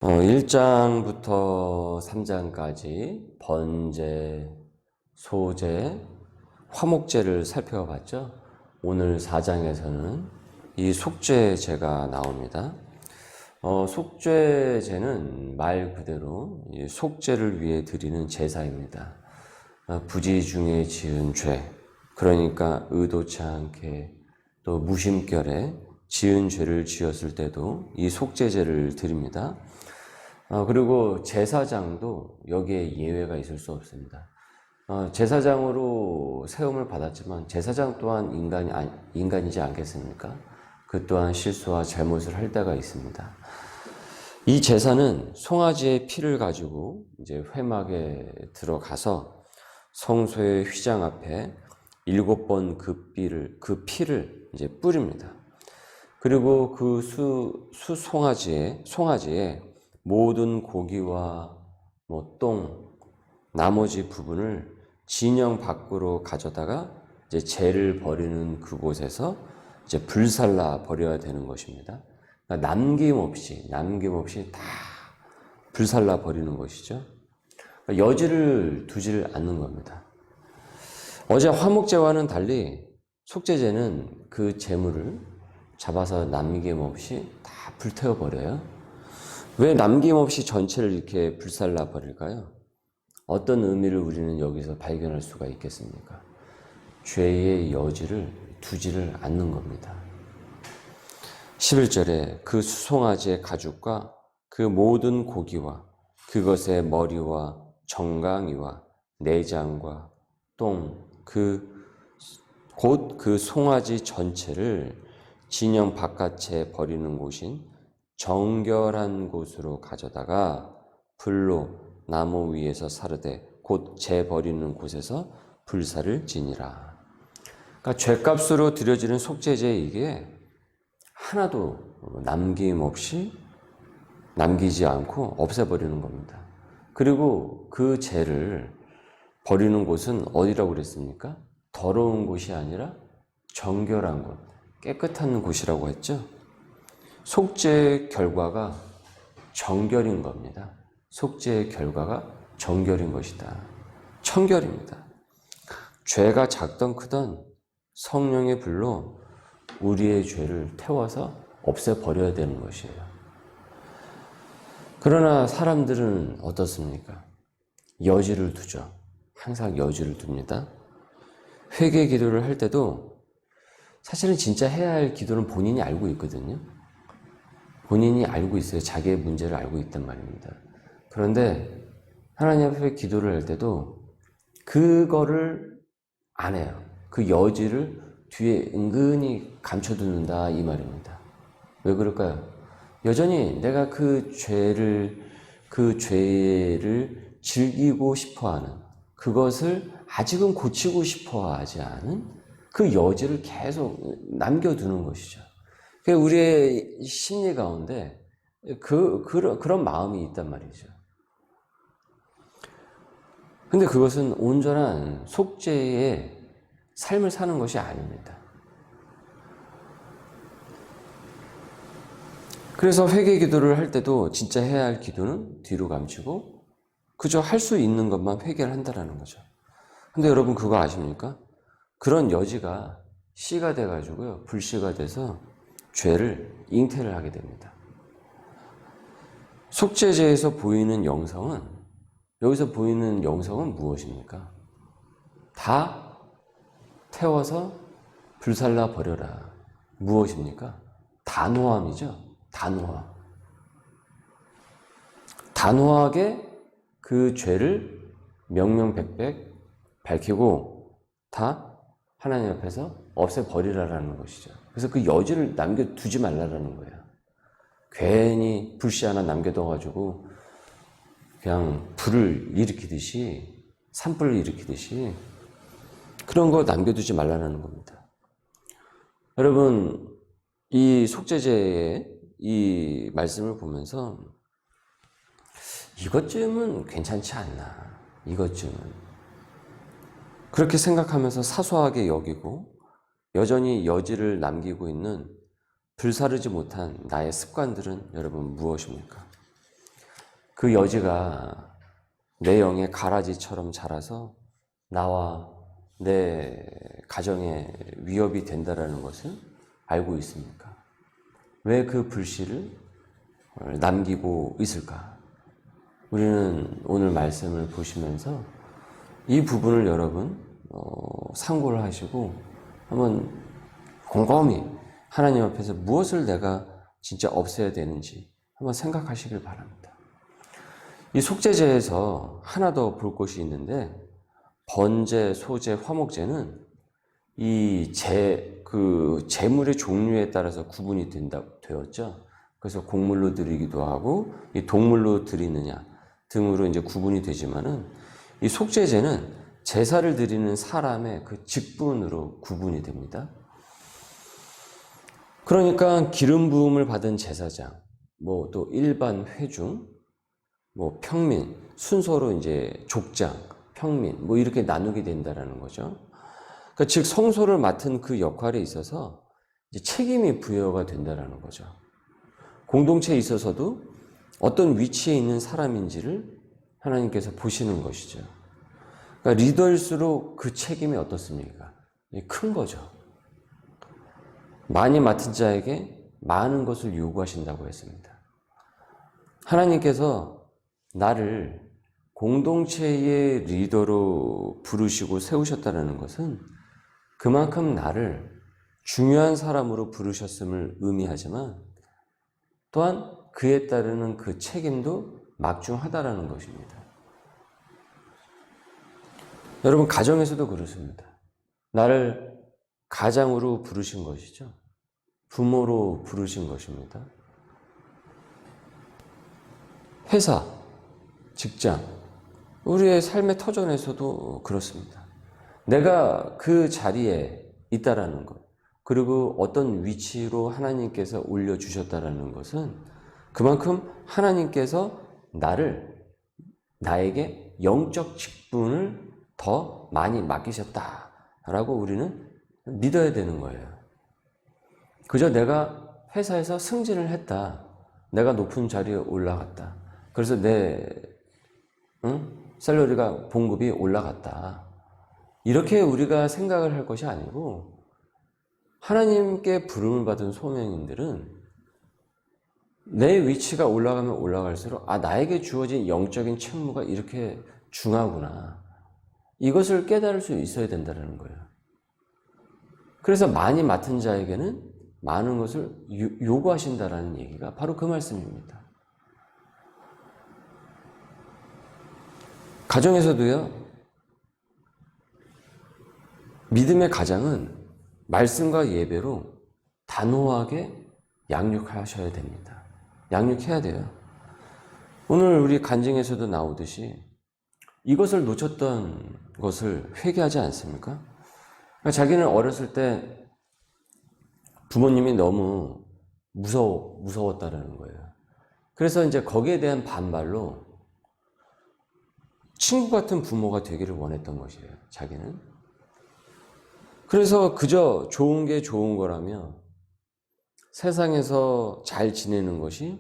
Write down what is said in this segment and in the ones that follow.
1장부터 3장까지 번제, 소제, 화목제를 살펴봤죠. 오늘 4장에서는 이 속죄제가 나옵니다. 속죄제는 말 그대로 이 속죄를 위해 드리는 제사입니다. 부지 중에 지은 죄, 그러니까 의도치 않게 또 무심결에 지은 죄를 지었을 때도 이 속죄제를 드립니다. 그리고 제사장도 여기에 예외가 있을 수 없습니다. 제사장으로 세움을 받았지만 제사장 또한 인간이지 않겠습니까? 그 또한 실수와 잘못을 할 때가 있습니다. 이 제사는 송아지의 피를 가지고 이제 회막에 들어가서 성소의 휘장 앞에 7번 그 피를 이제 뿌립니다. 그리고 그 송아지에 모든 고기와 똥, 나머지 부분을 진영 밖으로 가져다가 이제 죄를 버리는 그곳에서 이제 불살라 버려야 되는 것입니다. 그러니까 남김없이 다 불살라 버리는 것이죠. 그러니까 여지를 두질 않는 겁니다. 어제 화목제와는 달리 속죄제는 그 제물을 잡아서 남김없이 다 불태워 버려요. 왜 남김없이 전체를 이렇게 불살라 버릴까요? 어떤 의미를 우리는 여기서 발견할 수가 있겠습니까? 죄의 여지를 두지를 않는 겁니다. 11절에 그 수송아지의 가죽과 그 모든 고기와 그것의 머리와 정강이와 내장과 똥, 곧 그 송아지 전체를 진영 바깥에 버리는 곳인 정결한 곳으로 가져다가 불로 나무 위에서 사르되 곧 재 버리는 곳에서 불사를 지니라. 그러니까 죄값으로 드려지는 속죄제 이게 하나도 남기지 않고 없애버리는 겁니다. 그리고 그 죄를 버리는 곳은 어디라고 그랬습니까? 더러운 곳이 아니라 정결한 곳, 깨끗한 곳이라고 했죠. 속죄의 결과가 정결인 겁니다. 속죄의 결과가 정결인 것이다. 청결입니다. 죄가 작던 크던 성령의 불로 우리의 죄를 태워서 없애버려야 되는 것이에요. 그러나 사람들은 어떻습니까? 여지를 두죠. 항상 여지를 둡니다. 회개 기도를 할 때도 사실은 진짜 해야 할 기도는 본인이 알고 있거든요. 본인이 알고 있어요. 자기의 문제를 알고 있단 말입니다. 그런데 하나님 앞에 기도를 할 때도 그거를 안 해요. 그 여지를 뒤에 은근히 감춰두는다 이 말입니다. 왜 그럴까요? 여전히 내가 그 죄를 즐기고 싶어하는, 그것을 아직은 고치고 싶어하지 않은 그 여지를 계속 남겨두는 것이죠. 우리의 심리 가운데 그런 마음이 있단 말이죠. 근데 그것은 온전한 속죄의 삶을 사는 것이 아닙니다. 그래서 회개 기도를 할 때도 진짜 해야 할 기도는 뒤로 감추고 그저 할 수 있는 것만 회개를 한다는 거죠. 근데 여러분 그거 아십니까? 그런 여지가 씨가 돼가지고요, 불씨가 돼서 죄를 잉태를 하게 됩니다. 속죄제에서 보이는 영성은, 여기서 보이는 영성은 무엇입니까? 다 태워서 불살라 버려라. 무엇입니까? 단호함이죠. 단호하게 그 죄를 명명백백 밝히고 다 하나님 앞에서 없애버리라라는 것이죠. 그래서 그 여지를 남겨두지 말라라는 거예요. 괜히 불씨 하나 남겨둬가지고 그냥 불을 일으키듯이, 산불을 일으키듯이 그런 거 남겨두지 말라는 겁니다. 여러분, 이 속죄제의 이 말씀을 보면서 이것쯤은 괜찮지 않나, 이것쯤은 그렇게 생각하면서 사소하게 여기고 여전히 여지를 남기고 있는 불사르지 못한 나의 습관들은 여러분 무엇입니까? 그 여지가 내 영의 가라지처럼 자라서 나와 내 가정에 위협이 된다라는 것을 알고 있습니까? 왜 그 불씨를 남기고 있을까? 우리는 오늘 말씀을 보시면서 이 부분을 여러분 상고를 하시고 한번 곰곰이 하나님 앞에서 무엇을 내가 진짜 없애야 되는지 한번 생각하시길 바랍니다. 이 속죄제에서 하나 더 볼 것이 있는데 번제, 소제, 화목제는 이 제물의 종류에 따라서 구분이 되었죠. 그래서 곡물로 드리기도 하고 이 동물로 드리느냐 등으로 이제 구분이 되지만은 이 속죄제는 제사를 드리는 사람의 그 직분으로 구분이 됩니다. 그러니까 기름 부음을 받은 제사장, 뭐 또 일반 회중, 뭐 평민, 순서로 이제 족장, 평민, 뭐 이렇게 나누게 된다라는 거죠. 그러니까 즉 성소를 맡은 그 역할에 있어서 이제 책임이 부여가 된다라는 거죠. 공동체에 있어서도 어떤 위치에 있는 사람인지를 하나님께서 보시는 것이죠. 그러니까 리더일수록 그 책임이 어떻습니까? 큰 거죠. 많이 맡은 자에게 많은 것을 요구하신다고 했습니다. 하나님께서 나를 공동체의 리더로 부르시고 세우셨다는 것은 그만큼 나를 중요한 사람으로 부르셨음을 의미하지만 또한 그에 따르는 그 책임도 막중하다라는 것입니다. 여러분 가정에서도 그렇습니다. 나를 가장으로 부르신 것이죠. 부모로 부르신 것입니다. 회사, 직장, 우리의 삶의 터전에서도 그렇습니다. 내가 그 자리에 있다라는 것, 그리고 어떤 위치로 하나님께서 올려주셨다라는 것은 그만큼 하나님께서 나에게 영적 직분을 더 많이 맡기셨다라고 우리는 믿어야 되는 거예요. 그저 내가 회사에서 승진을 했다. 내가 높은 자리에 올라갔다. 그래서 내 샐러리가 봉급이 올라갔다. 이렇게 우리가 생각을 할 것이 아니고 하나님께 부름을 받은 소명인들은 내 위치가 올라가면 올라갈수록 나에게 주어진 영적인 책무가 이렇게 중하구나. 이것을 깨달을 수 있어야 된다는 거예요. 그래서 많이 맡은 자에게는 많은 것을 요구하신다라는 얘기가 바로 그 말씀입니다. 가정에서도요, 믿음의 가장은 말씀과 예배로 단호하게 양육하셔야 됩니다. 양육해야 돼요. 오늘 우리 간증에서도 나오듯이 이것을 놓쳤던 것을 회개하지 않습니까? 그러니까 자기는 어렸을 때 부모님이 너무 무서웠다는 거예요. 그래서 이제 거기에 대한 반발로 친구 같은 부모가 되기를 원했던 것이에요, 자기는. 그래서 그저 좋은 게 좋은 거라며 세상에서 잘 지내는 것을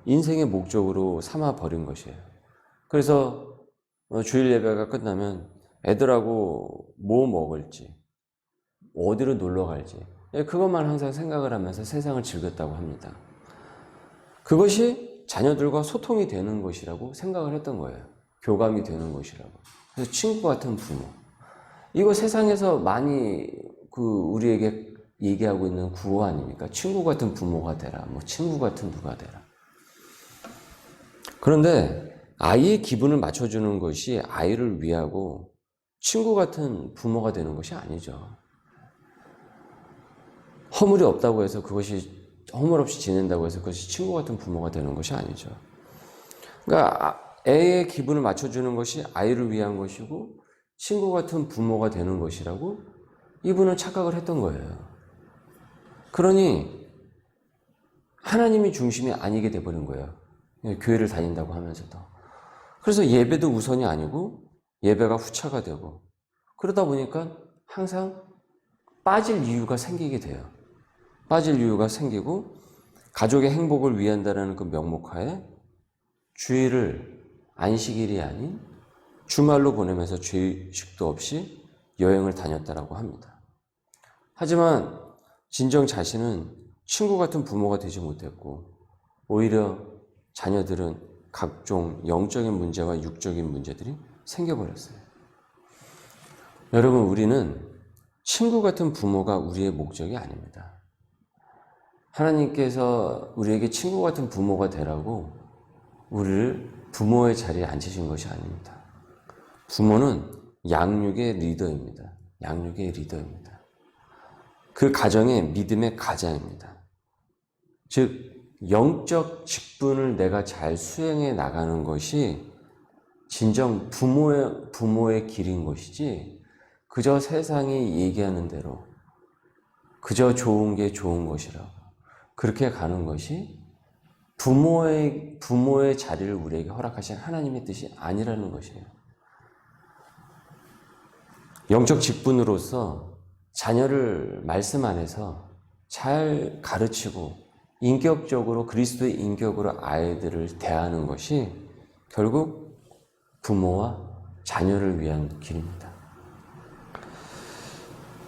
인생의 목적으로 삼아 버린 것이에요. 그래서 주일 예배가 끝나면 애들하고 뭐 먹을지, 어디로 놀러 갈지, 그것만 항상 생각을 하면서 세상을 즐겼다고 합니다. 그것이 자녀들과 소통이 되는 것이라고 생각을 했던 거예요. 교감이 되는 것이라고. 그래서 친구 같은 부모. 이거 세상에서 많이 우리에게 얘기하고 있는 구호 아닙니까? 친구 같은 부모가 되라. 뭐 친구 같은 누가 되라. 그런데 아이의 기분을 맞춰주는 것이 아이를 위하고 친구 같은 부모가 되는 것이 아니죠. 허물이 없다고 해서 그것이 허물 없이 지낸다고 해서 그것이 친구 같은 부모가 되는 것이 아니죠. 그러니까 애의 기분을 맞춰주는 것이 아이를 위한 것이고 친구 같은 부모가 되는 것이라고 이분은 착각을 했던 거예요. 그러니 하나님이 중심이 아니게 돼버린 거예요. 교회를 다닌다고 하면서도. 그래서 예배도 우선이 아니고 예배가 후차가 되고 그러다 보니까 항상 빠질 이유가 생기게 돼요. 빠질 이유가 생기고 가족의 행복을 위한다는 그 명목하에 주일을 안식일이 아닌 주말로 보내면서 죄의식도 없이 여행을 다녔다라고 합니다. 하지만 진정 자신은 친구 같은 부모가 되지 못했고 오히려 자녀들은 각종 영적인 문제와 육적인 문제들이 생겨버렸어요. 여러분, 우리는 친구 같은 부모가 우리의 목적이 아닙니다. 하나님께서 우리에게 친구 같은 부모가 되라고 우리를 부모의 자리에 앉히신 것이 아닙니다. 부모는 양육의 리더입니다. 양육의 리더입니다. 그 가정의 믿음의 가장입니다. 즉 영적 직분을 내가 잘 수행해 나가는 것이 진정 부모의 길인 것이지, 그저 세상이 얘기하는 대로 그저 좋은 게 좋은 것이라고 그렇게 가는 것이 부모의 자리를 우리에게 허락하신 하나님의 뜻이 아니라는 것이에요. 영적 직분으로서 자녀를 말씀 안에서 잘 가르치고 인격적으로 그리스도의 인격으로 아이들을 대하는 것이 결국 부모와 자녀를 위한 길입니다.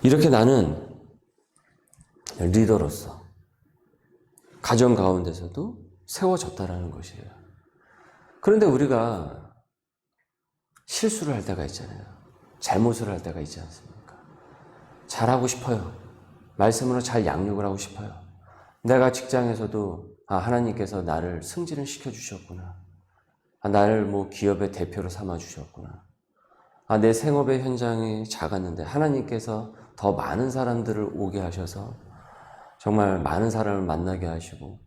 이렇게 나는 리더로서 가정 가운데서도 세워졌다라는 것이에요. 그런데 우리가 실수를 할 때가 있잖아요. 잘못을 할 때가 있지 않습니까? 잘하고 싶어요. 말씀으로 잘 양육을 하고 싶어요. 내가 직장에서도 하나님께서 나를 승진을 시켜주셨구나. 나를 기업의 대표로 삼아주셨구나. 내 생업의 현장이 작았는데 하나님께서 더 많은 사람들을 오게 하셔서 정말 많은 사람을 만나게 하시고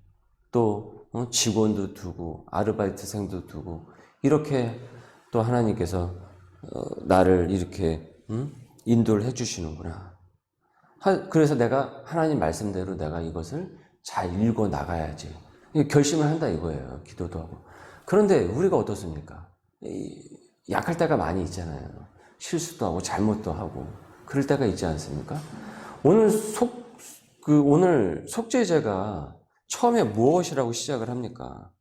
또 직원도 두고 아르바이트생도 두고 이렇게 또 하나님께서 나를 이렇게 인도를 해주시는구나. 그래서 내가 하나님 말씀대로 내가 이것을 잘 읽어 나가야지. 결심을 한다 이거예요. 기도도 하고. 그런데 우리가 어떻습니까? 약할 때가 많이 있잖아요. 실수도 하고 잘못도 하고 그럴 때가 있지 않습니까? 오늘 속죄제가 처음에 무엇이라고 시작을 합니까?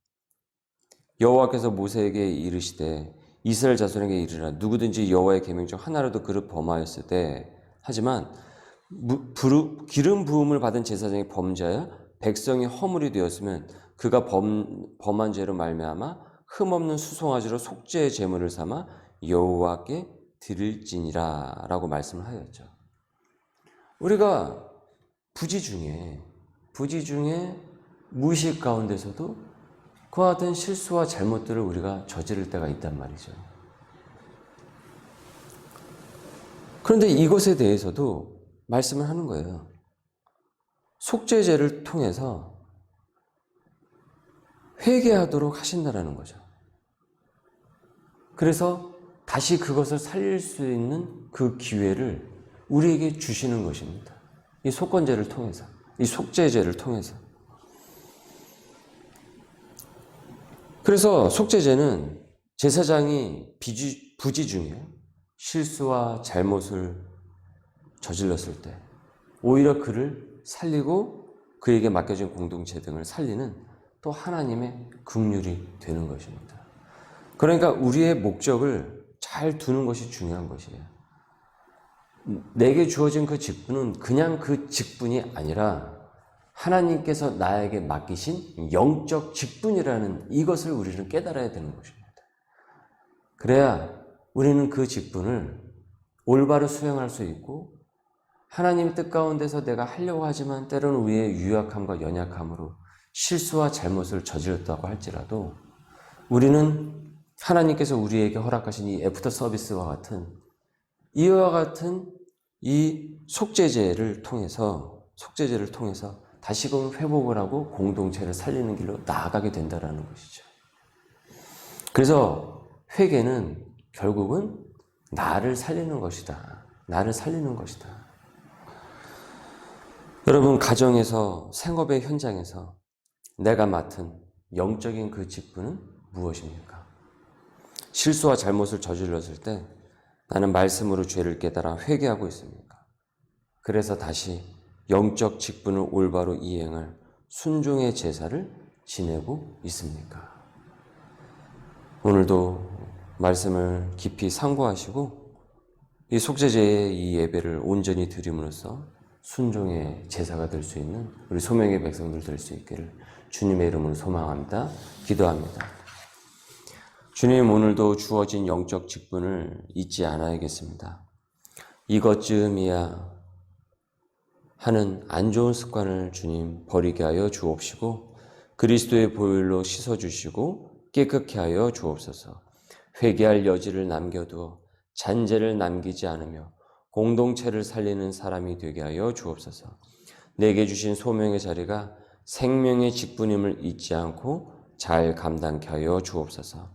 여호와께서 모세에게 이르시되 이스라엘 자손에게 이르라 누구든지 여호와의 계명 중 하나라도 그를 범하였을 때 하지만 기름 부음을 받은 제사장이 범죄하여 백성이 허물이 되었으면 그가 범한 죄로 말미암아 흠없는 수송아지로 속죄의 제물을 삼아 여호와께 드릴지니라 라고 말씀을 하였죠. 우리가 부지 중에 무의식 가운데서도 그와 같은 실수와 잘못들을 우리가 저지를 때가 있단 말이죠. 그런데 이것에 대해서도 말씀을 하는 거예요. 속죄제를 통해서 회개하도록 하신다라는 거죠. 그래서 다시 그것을 살릴 수 있는 그 기회를 우리에게 주시는 것입니다. 이 속건제를 통해서, 이 속죄제를 통해서. 그래서 속죄제는 제사장이 부지 중에 실수와 잘못을 저질렀을 때 오히려 그를 살리고 그에게 맡겨진 공동체 등을 살리는 또 하나님의 긍휼이 되는 것입니다. 그러니까 우리의 목적을 잘 두는 것이 중요한 것이에요. 내게 주어진 그 직분은 그냥 그 직분이 아니라 하나님께서 나에게 맡기신 영적 직분이라는 이것을 우리는 깨달아야 되는 것입니다. 그래야 우리는 그 직분을 올바로 수행할 수 있고 하나님 뜻 가운데서 내가 하려고 하지만 때로는 우리의 유약함과 연약함으로 실수와 잘못을 저질렀다고 할지라도 우리는 하나님께서 우리에게 허락하신 이 애프터 서비스와 같은 이와 같은 이 속죄제를 통해서 다시금 회복을 하고 공동체를 살리는 길로 나아가게 된다는 것이죠. 그래서 회개는 결국은 나를 살리는 것이다. 나를 살리는 것이다. 여러분, 가정에서 생업의 현장에서 내가 맡은 영적인 그 직분은 무엇입니까? 실수와 잘못을 저질렀을 때 나는 말씀으로 죄를 깨달아 회개하고 있습니까? 그래서 다시 영적 직분을 올바로 이행할 순종의 제사를 지내고 있습니까? 오늘도 말씀을 깊이 상고하시고 이 속죄제의 이 예배를 온전히 드림으로써 순종의 제사가 될 수 있는 우리 소명의 백성들 될 수 있기를 주님의 이름으로 소망합니다. 기도합니다. 주님, 오늘도 주어진 영적 직분을 잊지 않아야겠습니다. 이것쯤이야 하는 안 좋은 습관을 주님 버리게 하여 주옵시고 그리스도의 보혈로 씻어주시고 깨끗게 하여 주옵소서. 회개할 여지를 남겨두어 잔재를 남기지 않으며 공동체를 살리는 사람이 되게 하여 주옵소서. 내게 주신 소명의 자리가 생명의 직분임을 잊지 않고 잘 감당케 하여 주옵소서.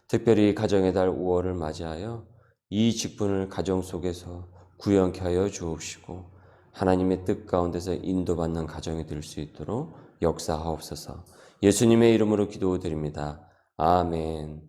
특별히 가정의 달 5월을 맞이하여 이 직분을 가정 속에서 구현케 하여 주옵시고 하나님의 뜻 가운데서 인도받는 가정이 될 수 있도록 역사하옵소서. 예수님의 이름으로 기도드립니다. 아멘.